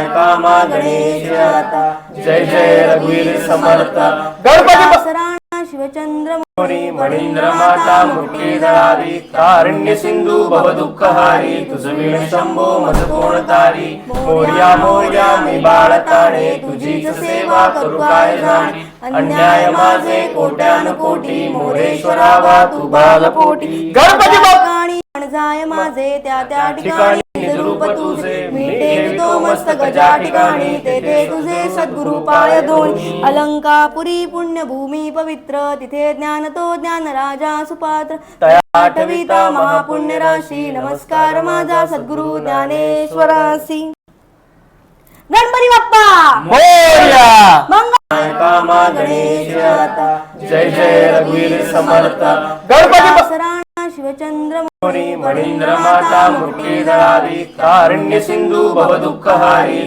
कामा गणेश आता जय जय रघुवीर समर्थ गणपती सराणा शिवचंद्र मणींद्र माता मुक्तीधारी कारण्य सिंधू भवदुःखहारी तुझ वीण शंभो मज कोण तारी मोर्या मोर्या मी बाळताणे तुझीच सेवा करू काय जाणे अन्याय माझे कोट्यान कोटी मोरेश्वरा वा तू बालपोटी गणपती ठिकाणी जाय माझे त्या त्या ठिकाणी रूप तुझे मी टेकतो मस्तक ज्या ठिकाणी तेथे तुझे सद्गुरु पाय दोन अलंकापुरी पुण्यभूमी पवित्र तिथे ज्ञान तो ज्ञान राजा सुपात्र आठविता महापुण्य राशी नमस्कार माझा सद्गुरु ज्ञानेश्वरासी गणपती बाप्पा मोरया मंगल कामा गणेश आता जय जय रघुवीर समर्थ गणपती सराणा शिवचंद्र मणींद्र माता मुक्तीधारी कारण्य सिंधू भवदुःखहारी